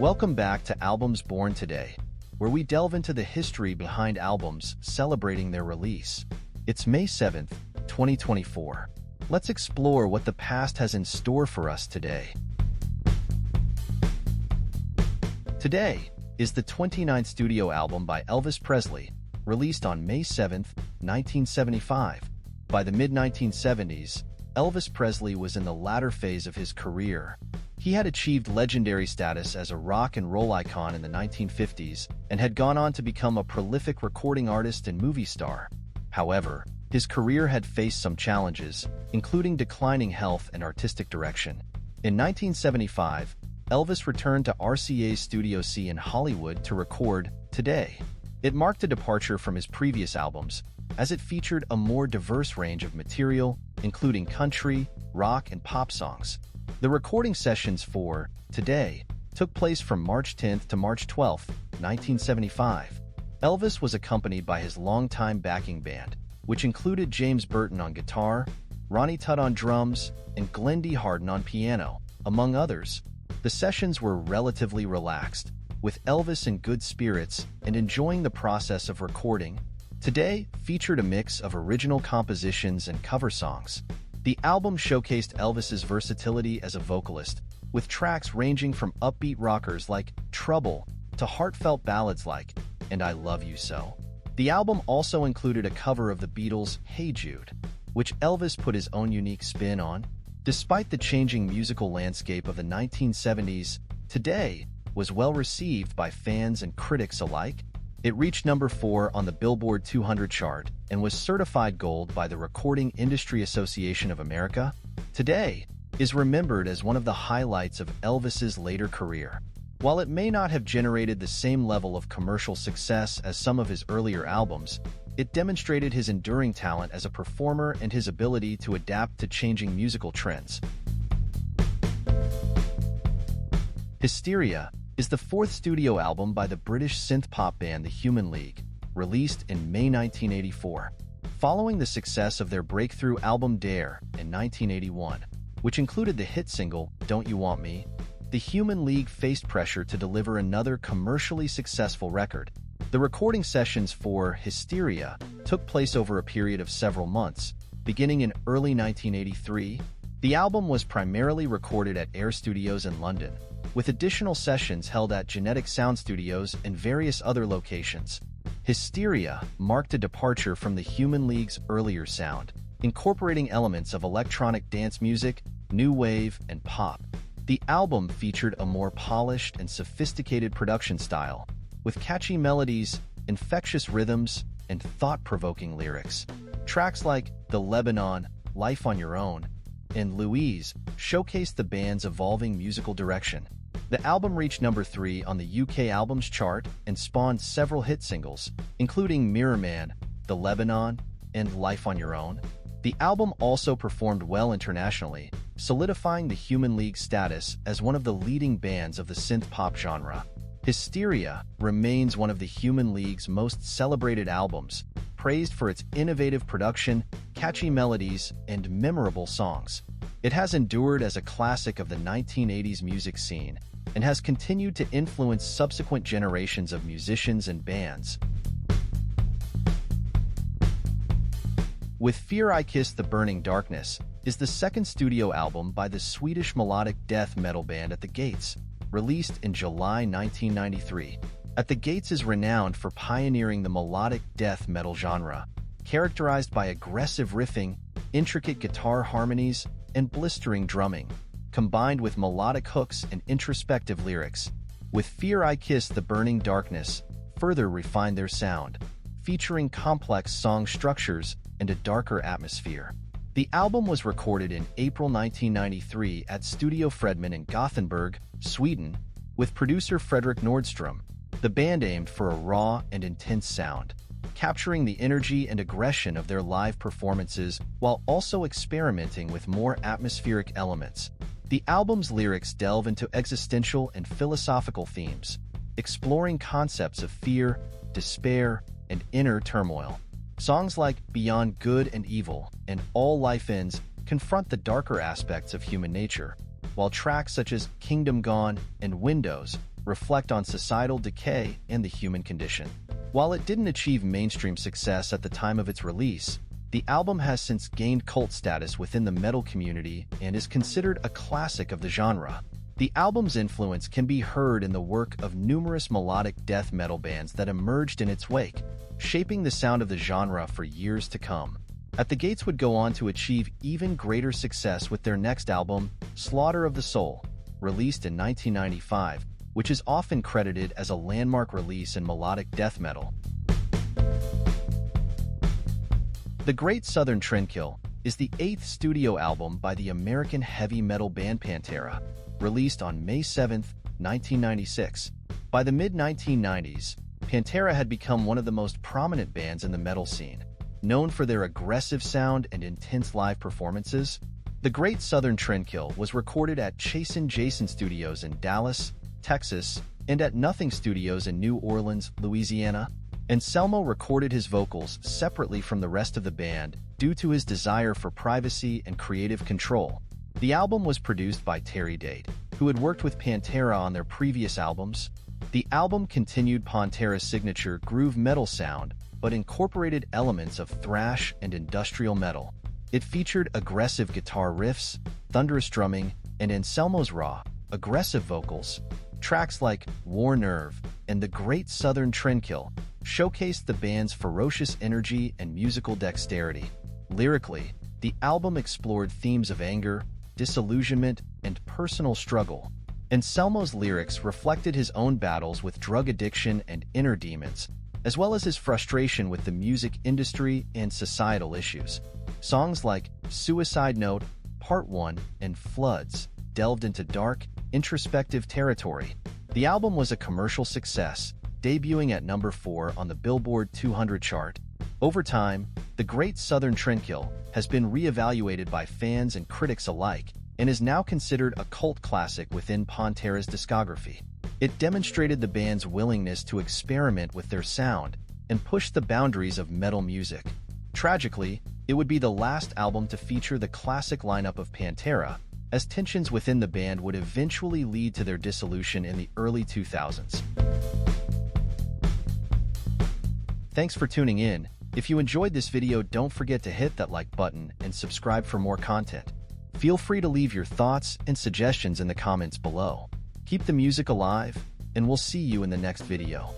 Welcome back to Albums Born Today, where we delve into the history behind albums celebrating their release. It's May 7th, 2024. Let's explore what the past has in store for us today. Today is the 29th studio album by Elvis Presley, released on May 7th, 1975. By the mid-1970s, Elvis Presley was in the latter phase of his career. He had achieved legendary status as a rock and roll icon in the 1950s and had gone on to become a prolific recording artist and movie star. However, his career had faced some challenges, including declining health and artistic direction. In 1975, Elvis returned to RCA's Studio C in Hollywood to record Today. It marked a departure from his previous albums, as it featured a more diverse range of material, including country, rock, and pop songs. The recording sessions for Today took place from March 10th to March 12th, 1975. Elvis was accompanied by his longtime backing band, which included James Burton on guitar, Ronnie Tutt on drums, and Glenn D. Harden on piano, among others. The sessions were relatively relaxed, with Elvis in good spirits and enjoying the process of recording. Today featured a mix of original compositions and cover songs. The album showcased Elvis's versatility as a vocalist, with tracks ranging from upbeat rockers like Trouble to heartfelt ballads like And I Love You So. The album also included a cover of the Beatles' Hey Jude, which Elvis put his own unique spin on. Despite the changing musical landscape of the 1970s, Today was well received by fans and critics alike. It reached number 4 on the Billboard 200 chart and was certified gold by the Recording Industry Association of America. Today is remembered as one of the highlights of Elvis's later career. While it may not have generated the same level of commercial success as some of his earlier albums, it demonstrated his enduring talent as a performer and his ability to adapt to changing musical trends. Hysteria is the fourth studio album by the British synth-pop band The Human League, released in May 1984. Following the success of their breakthrough album Dare in 1981, which included the hit single Don't You Want Me, The Human League faced pressure to deliver another commercially successful record. The recording sessions for Hysteria took place over a period of several months, beginning in early 1983. The album was primarily recorded at Air Studios in London, with additional sessions held at Genetic Sound Studios and various other locations. Hysteria marked a departure from the Human League's earlier sound, incorporating elements of electronic dance music, new wave, and pop. The album featured a more polished and sophisticated production style, with catchy melodies, infectious rhythms, and thought-provoking lyrics. Tracks like The Lebanon, Life on Your Own, and Louise showcased the band's evolving musical direction. The album reached number 3 on the UK Albums Chart and spawned several hit singles, including Mirror Man, The Lebanon, and Life on Your Own. The album also performed well internationally, solidifying the Human League's status as one of the leading bands of the synth-pop genre. Hysteria remains one of the Human League's most celebrated albums, praised for its innovative production, catchy melodies, and memorable songs. It has endured as a classic of the 1980s music scene and has continued to influence subsequent generations of musicians and bands. With Fear I Kissed the Burning Darkness is the second studio album by the Swedish melodic death metal band At the Gates, released in July 1993. At the Gates is renowned for pioneering the melodic death metal genre, characterized by aggressive riffing, intricate guitar harmonies, and blistering drumming, combined with melodic hooks and introspective lyrics. With Fear I Kissed the Burning Darkness further refined their sound, featuring complex song structures and a darker atmosphere. The album was recorded in April 1993 at Studio Fredman in Gothenburg, Sweden, with producer Fredrik Nordstrom. The band aimed for a raw and intense sound, capturing the energy and aggression of their live performances while also experimenting with more atmospheric elements. The album's lyrics delve into existential and philosophical themes, exploring concepts of fear, despair, and inner turmoil. Songs like Beyond Good and Evil and All Life Ends confront the darker aspects of human nature, while tracks such as Kingdom Gone and Windows reflect on societal decay and the human condition. While it didn't achieve mainstream success at the time of its release, the album has since gained cult status within the metal community and is considered a classic of the genre. The album's influence can be heard in the work of numerous melodic death metal bands that emerged in its wake, shaping the sound of the genre for years to come. At the Gates would go on to achieve even greater success with their next album, Slaughter of the Soul, released in 1995, which is often credited as a landmark release in melodic death metal. The Great Southern Trendkill is the 8th studio album by the American heavy metal band Pantera, released on May 7, 1996. By the mid-1990s, Pantera had become one of the most prominent bands in the metal scene. Known for their aggressive sound and intense live performances, The Great Southern Trendkill was recorded at Chasin Jason Studios in Dallas, Texas, and at Nothing Studios in New Orleans, Louisiana. Anselmo recorded his vocals separately from the rest of the band due to his desire for privacy and creative control. The album was produced by Terry Date, who had worked with Pantera on their previous albums. The album continued Pantera's signature groove metal sound, but incorporated elements of thrash and industrial metal. It featured aggressive guitar riffs, thunderous drumming, and Anselmo's raw, aggressive vocals. Tracks like War Nerve and The Great Southern Trendkill showcased the band's ferocious energy and musical dexterity. Lyrically, the album explored themes of anger, disillusionment, and personal struggle. Anselmo's lyrics reflected his own battles with drug addiction and inner demons, as well as his frustration with the music industry and societal issues. Songs like Suicide Note, Part 1, and Floods delved into dark, introspective territory. The album was a commercial success, debuting at number 4 on the Billboard 200 chart. Over time, The Great Southern Trendkill has been re-evaluated by fans and critics alike and is now considered a cult classic within Pantera's discography. It demonstrated the band's willingness to experiment with their sound and push the boundaries of metal music. Tragically, it would be the last album to feature the classic lineup of Pantera, as tensions within the band would eventually lead to their dissolution in the early 2000s. Thanks for tuning in. If you enjoyed this video, don't forget to hit that like button and subscribe for more content. Feel free to leave your thoughts and suggestions in the comments below. Keep the music alive, and we'll see you in the next video.